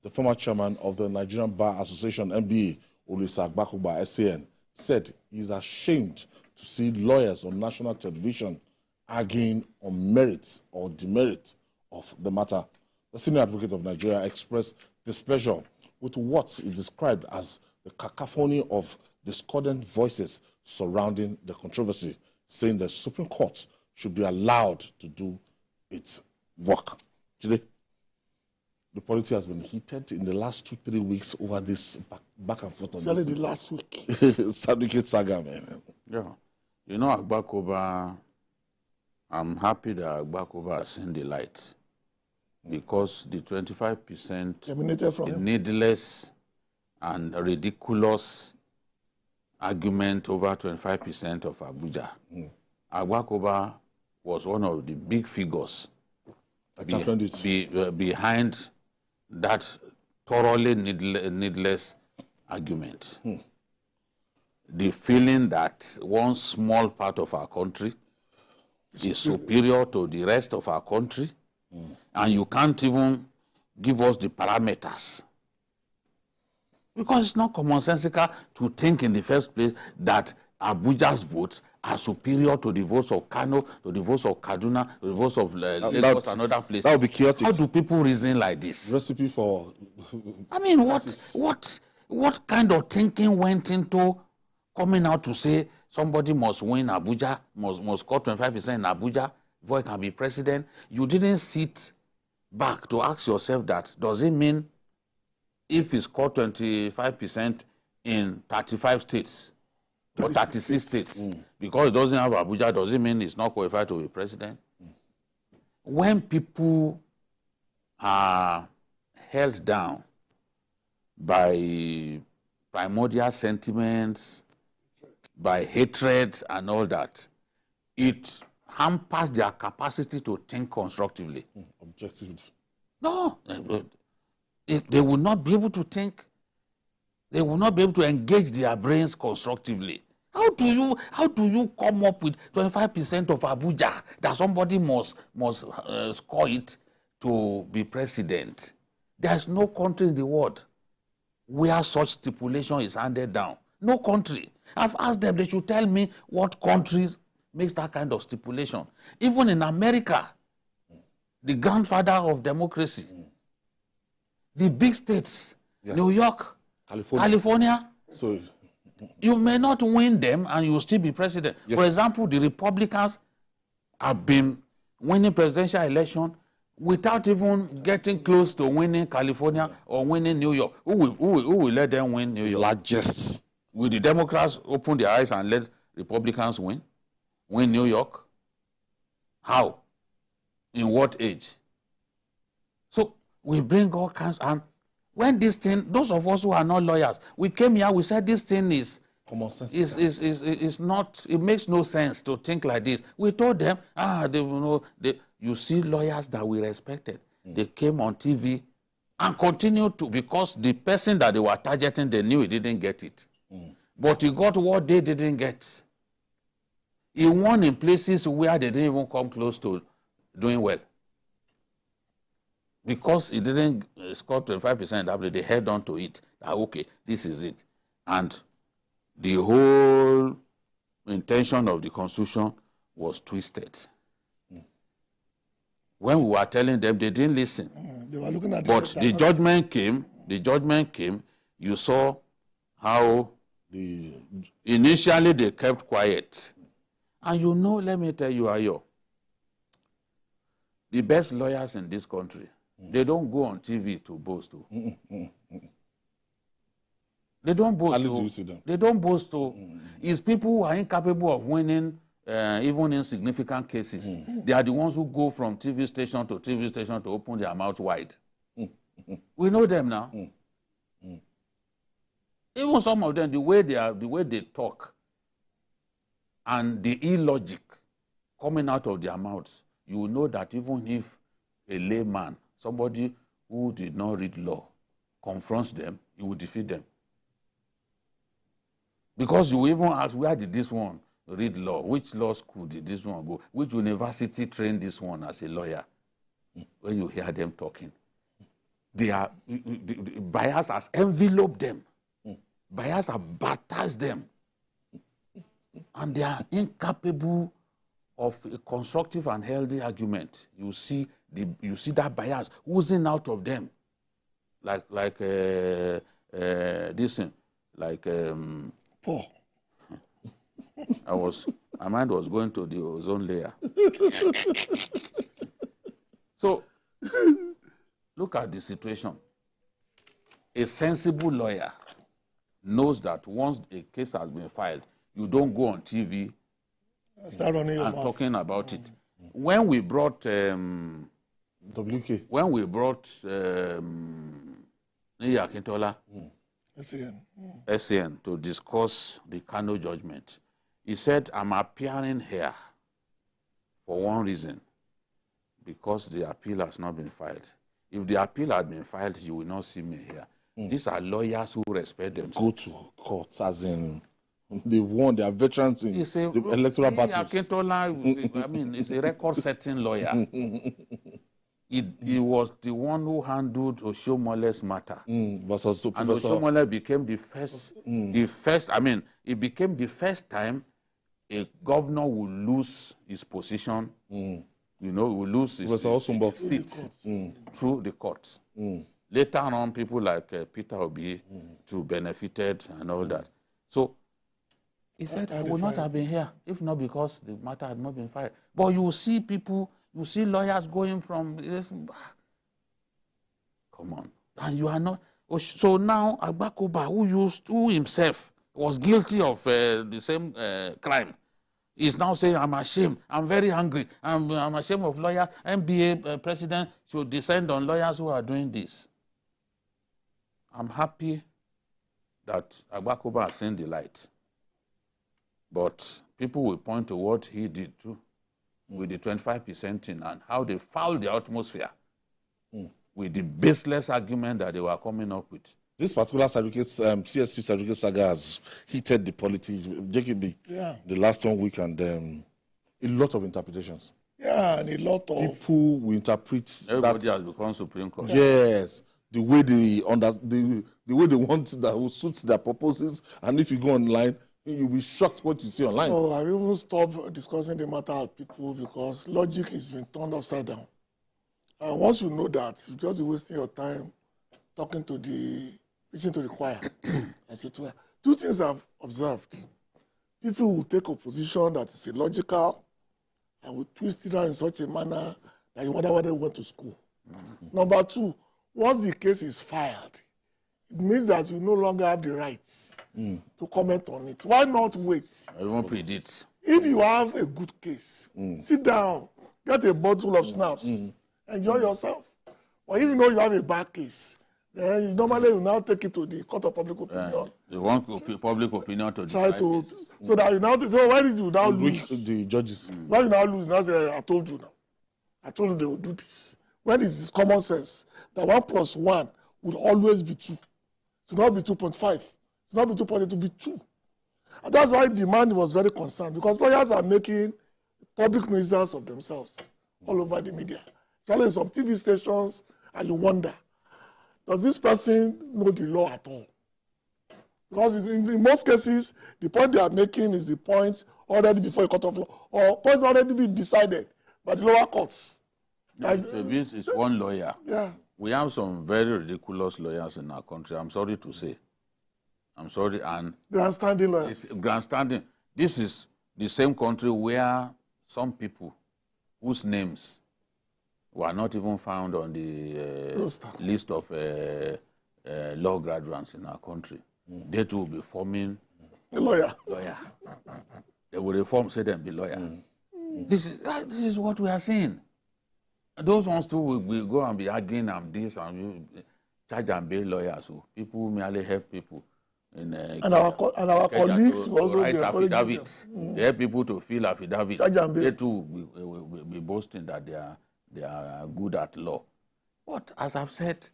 The former chairman of the Nigerian Bar Association, NBA, Olisa Agbakoba, SAN, said he is ashamed to see lawyers on national television arguing on merits or demerits of the matter. The senior advocate of Nigeria expressed displeasure with what he described as the cacophony of discordant voices surrounding the controversy, saying the Supreme Court should be allowed to do its work. Today, the politics has been heated in the last 2-3 weeks over this back and forth on this. The last week. Saga, man. Yeah. You know, Agbakoba, I'm happy that Agbakoba has seen the light because the 25% emanated from needless and ridiculous argument over 25% of Abuja. Agbakoba was one of the big figures behind that thoroughly needless argument. The feeling that one small part of our country is superior to the rest of our country, and you can't even give us the parameters. Because it's not commonsensical to think in the first place that Abuja's votes are superior to the votes of Kano, to the votes of Kaduna, to the votes of Lagos and other places. That would be chaotic. How do people reason like this? Recipe for... I mean, what kind of thinking went into coming out to say somebody must win Abuja, must score 25% in Abuja before he can be president? You didn't sit back to ask yourself that, does it mean if he scored 25% in 35 states or 36 states, because it doesn't have Abuja, does it mean he's not qualified to be president? When people are held down by primordial sentiments, by hatred and all that, it hampers their capacity to think constructively. Objectively. No. They will not be able to think. They will not be able to engage their brains constructively. How do you come up with 25% of Abuja that somebody must score it to be president? There's no country in the world where such stipulation is handed down. No country. I've asked them, they should tell me what country makes that kind of stipulation. Even in America, the grandfather of democracy, the big states, New York, California, so you may not win them and you will still be president. Yes. For example, the Republicans have been winning presidential election without even getting close to winning California or winning New York. Who will let them win New York? Largest. Will the Democrats open their eyes and let Republicans win New York? How? In what age? So we bring all kinds, and when this thing, those of us who are not lawyers, we came here, we said this thing is common sense. Is not, it makes no sense to think like this. We told them, you see lawyers that we respected. They came on TV and continued to, because the person that they were targeting, they knew he didn't get it. But he got what they didn't get. He won in places where they didn't even come close to doing well. Because he didn't score 25%, they held on to it. Okay, this is it. And the whole intention of the Constitution was twisted. When we were telling them, they didn't listen. They were looking at but the judgment came, you saw how initially they kept quiet. And you know, let me tell you, Ayo, the best lawyers in this country, they don't go on TV to boast. They don't boast. They don't boast. It's people who are incapable of winning even in significant cases. They are the ones who go from TV station to TV station to open their mouth wide. We know them now. Even some of them, the way they talk and the illogic coming out of their mouths, you will know that even if a layman, somebody who did not read law, confronts them, he will defeat them. Because you even ask, where did this one read law? Which law school did this one go? Which university trained this one as a lawyer? When you hear them talking. the bias has enveloped them. Bias have baptized them. And they are incapable of a constructive and healthy argument. You see that bias oozing out of them. Like this thing. Like Paul. my mind was going to the ozone layer. So look at the situation. A sensible lawyer knows that once a case has been filed, you don't go on TV Start running your and mouth. talking about it. When we brought WK. when we brought Niyi Akintola, SAN, to discuss the Kano judgment, he said, I'm appearing here for one reason, because the appeal has not been filed. If the appeal had been filed, you will not see me here. These are lawyers who respect themselves. Go to court, as in they've won, they are veterans in He's a, the electoral Niyi battles. Akintola, I mean, he's a record-setting lawyer. He was the one who handled Oshomole's matter. Versus And Professor. Oshomole became the first, I mean, it became the first time a governor will lose his position, you know, will lose his seat through the courts. Later on, people like Peter Obi too benefited and all that. So he said, I would not have been here if not because the matter had not been filed. But you see people, you see lawyers going from this. Come on. And you are not. So now Agbakoba, who himself was guilty of the same crime, is now saying, I'm ashamed. I'm very angry. I'm ashamed of lawyers. NBA president should descend on lawyers who are doing this. I'm happy that Agbakoba has seen the light. But people will point to what he did too, with the 25% thing and how they fouled the atmosphere with the baseless argument that they were coming up with. This particular CSU certificate saga has heated the politics, JKB, the last 1 week, and a lot of interpretations. Yeah, and a lot of people will interpret Everybody that. has become Supreme Court. Yes, the way they the way they want that will suit their purposes, and if you go online, you'll be shocked what you see online. Oh, I even stopped discussing the matter with people because logic is being turned upside down. And once you know that, you just be wasting your time preaching to the choir. As it were. Two things I've observed. People will take a position that is illogical and will twist it out in such a manner that you wonder why they went to school. Number two, once the case is filed, it means that you no longer have the rights to comment on it. Why not wait? I won't predict. If you have a good case, sit down, get a bottle of snaps, enjoy yourself. Or if you know you have a bad case, then you normally will now take it to the court of public opinion. They want public opinion to Try decide to, cases. so that you now, so why did you now lose? The judges. Why you now lose? Now say, I told you now. I told you they will do this. When is this common sense? That 1 + 1 will always be 2. It will not be 2.5. It will not be 2.8, it will be 2. And that's why the man was very concerned, because lawyers are making public nuisance of themselves all over the media. Especially in some TV stations, and you wonder, does this person know the law at all? Because in most cases, the point they are making is the point already before a court of law, or points already been decided by the lower courts. It's one lawyer. Yeah. We have some very ridiculous lawyers in our country. I'm sorry to say. I'm sorry. And Grandstanding lawyers. it's grandstanding. This is the same country where some people whose names were not even found on the list of law graduates in our country. They too will be forming A lawyer. They will reform, say them be lawyer. This is what we are seeing. Those ones too will go and be arguing and this and you charge and bail lawyers. So people merely help people. In, and our colleagues will also write be affidavits. They help people to fill affidavits. Charge and bail. They too will be boasting that they are good at law. But as I've said,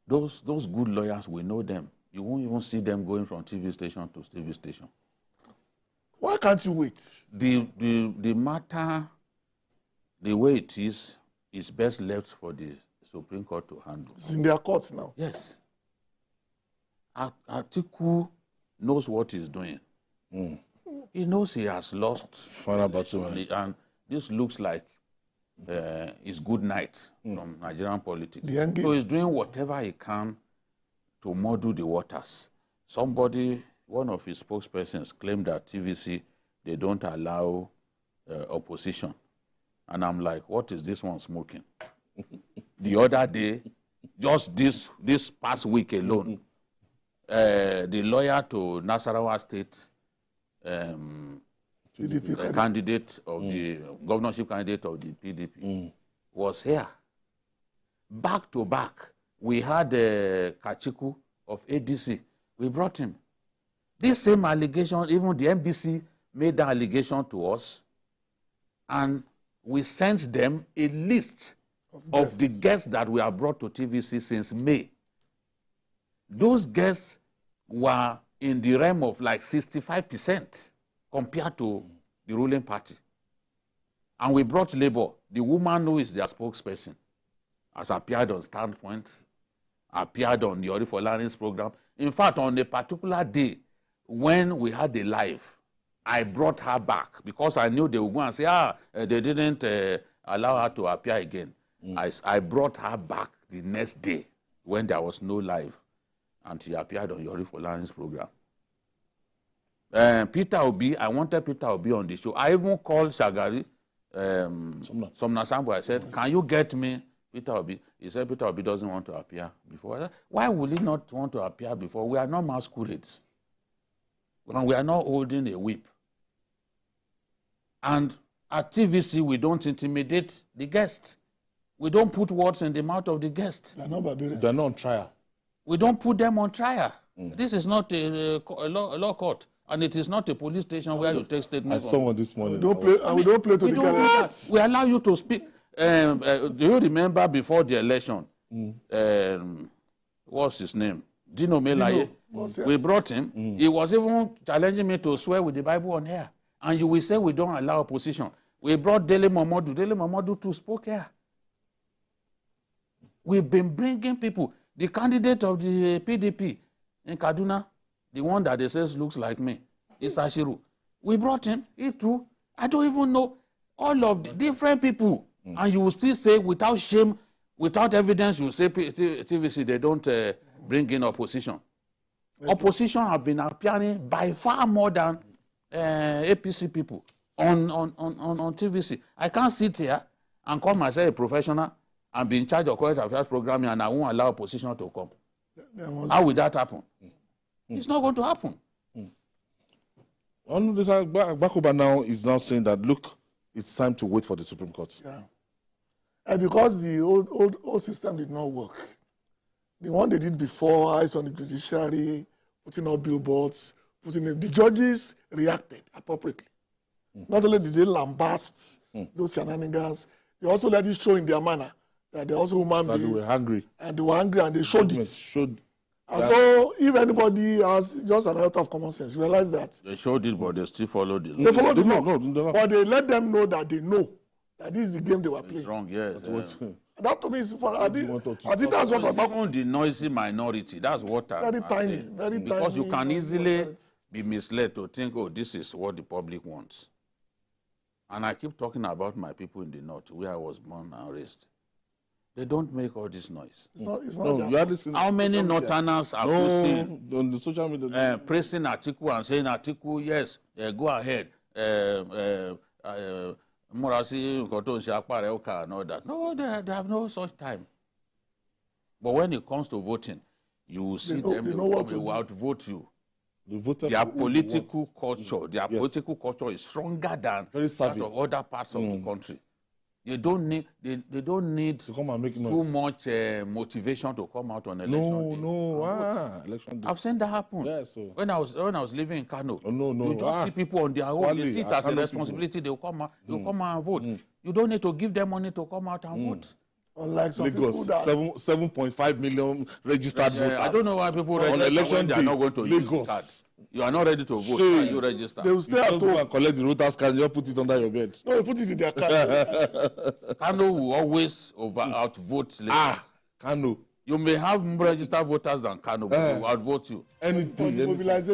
those good lawyers, we know them. You won't even see them going from TV station to TV station. Why can't you wait? The matter, the way it is best left for the Supreme Court to handle. It's in their courts now. Yes. Atiku knows what he's doing. He knows he has lost. Final battle. And this looks like his good night from Nigerian politics. So he's doing whatever he can to muddle the waters. Somebody, one of his spokespersons, claimed that TVC, they don't allow opposition. And I'm like, what is this one smoking? The other day, just this past week alone, the lawyer to Nasarawa State the candidate of the governorship candidate of the PDP was here. Back to back, we had Kachiku of ADC. We brought him. This same allegation, even the NBC made the allegation to us, and we sent them a list of the guests that we have brought to TVC since May. Those guests were in the realm of like 65% compared to the ruling party. And we brought Labour, the woman who is their spokesperson, has appeared on Standpoint, appeared on the Orifolani's program. In fact, on a particular day, when we had the live, I brought her back because I knew they would go and say, they didn't allow her to appear again. I brought her back the next day when there was no live, and she appeared on Yori Folani's program. Peter Obi, I wanted Peter Obi on the show. I even called Shagari, Somna Sambo. I said, can you get me Peter Obi? He said, Peter Obi doesn't want to appear before. I said, why would he not want to appear before? We are not masquerades. And we are not holding a whip. And at TVC, we don't intimidate the guest. We don't put words in the mouth of the guest. They're not on trial. We don't put them on trial. This is not a law court. And it is not a police station where you take statements. I saw one this morning. We don't play to the candidates. We allow you to speak. Do you remember before the election? What's his name? Dino Melaye. We brought him. He was even challenging me to swear with the Bible on air. And you will say we don't allow opposition. We brought Dele Momodu. Dele Momodu too spoke here. We've been bringing people. The candidate of the PDP in Kaduna, the one that they says looks like me, is Ashiru. We brought him. He too. I don't even know all of the different people. And you will still say without shame, without evidence, you will say TVC, they don't bring in opposition. Opposition have been appearing by far more than APC people on TVC. I can't sit here and call myself a professional and be in charge of current affairs programming and I won't allow opposition to come. How will that happen? It's not going to happen. Olisa Agbakoba now is now saying that, look, it's time to wait for the Supreme Court. Yeah. And because the old system did not work, the one they did before, eyes on the judiciary, putting up billboards, the judges reacted appropriately. Not only did they lambast those shenanigans, they also let it show in their manner that they're also human beings. They were hungry. And they were angry and they showed it. And so if anybody has just an out of common sense, you realize that. They showed it, but they still followed the law. They followed the law. But they let them know that they know that this is the game they were playing. It's wrong, yes. That to me is for I think that's what it's even the noisy minority. That's what very tiny, very tiny. Because you can easily be misled to think, oh, this is what the public wants. And I keep talking about my people in the north, where I was born and raised. They don't make all this noise. It's not how many northerners have you seen on the social media praising Atiku and saying, Atiku, yes, go ahead. Morasi, and all that. No, they have no such time. But when it comes to voting, you will see them, they will outvote you. Their political culture is stronger than that of other parts of the country. They don't need to come and make too much motivation to come out on election day. Election day. I've seen that happen. Yeah, so. When I was living in Kano, you just see people on their own. They see it as a responsibility. They'll come out and vote. You don't need to give them money to come out and vote. Unlike some Lagos, people that 7.5 million registered voters. I don't know why people on election they are not going to Lagos. use cards. You are not ready to vote. Shame. How you register? They will stay at Just go home. and collect the voters card, just put it under your bed. No, they put it in their car. Kano will always outvote Lagos. Kano. You may have more registered voters than Kano, but they will outvote you. Anything. Mobilization.